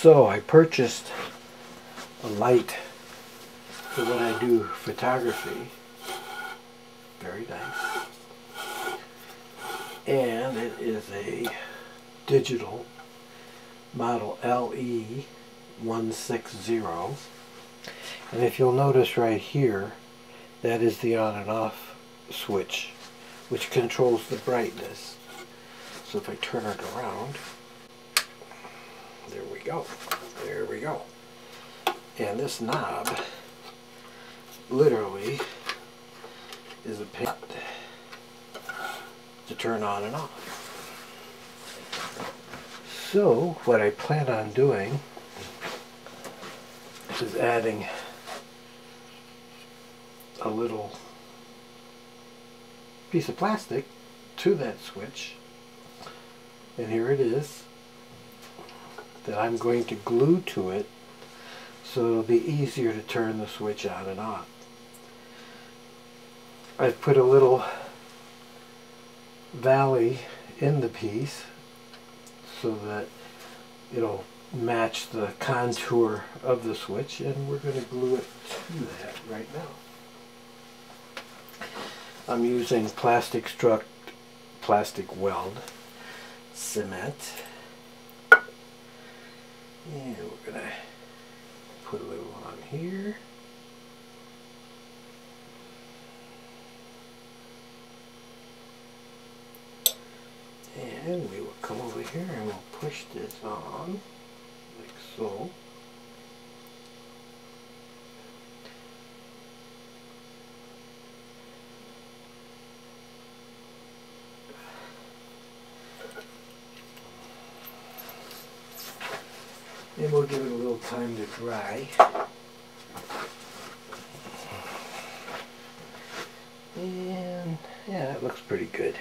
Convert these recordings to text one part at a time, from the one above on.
So I purchased a light for when I do photography. Very nice. And it is a digital model LE160. And if you'll notice right here, that is the on and off switch, which controls the brightness. So if I turn it around, there we go. There we go. And this knob literally is a pin to turn on and off. So what I plan on doing is adding a little piece of plastic to that switch, and here it is, that I'm going to glue to it so it'll be easier to turn the switch on and off. I've put a little valley in the piece so that it'll match the contour of the switch, and we're going to glue it to that right now. I'm using plastic weld cement, and we're going to put a little on here. And we will come over here and we'll push this on like so. And we'll give it a little time to dry. And yeah, it looks pretty good.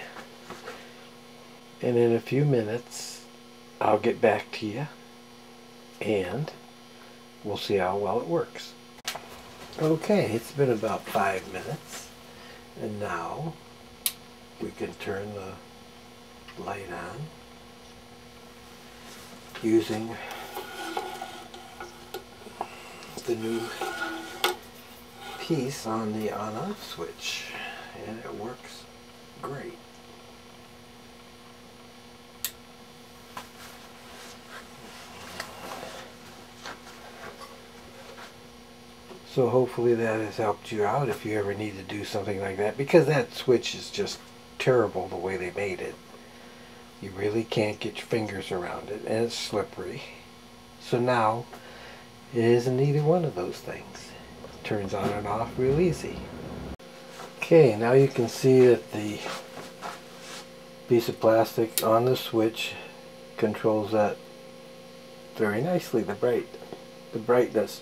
And in a few minutes, I'll get back to you and we'll see how well it works. Okay, it's been about 5 minutes, and now we can turn the light on using the new piece on the on-off switch, and it works great. So hopefully that has helped you out if you ever need to do something like that, because that switch is just terrible the way they made it. You really can't get your fingers around it, and it's slippery. So now it isn't either one of those things. It turns on and off real easy. Okay, now you can see that the piece of plastic on the switch controls that very nicely, the brightness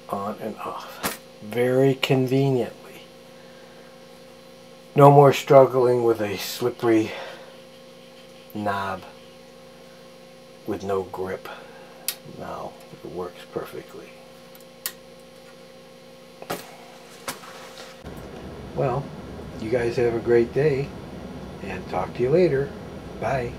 on and off very conveniently. No more struggling with a slippery knob with no grip. Now it works perfectly. Well, you guys have a great day, and talk to you later. Bye.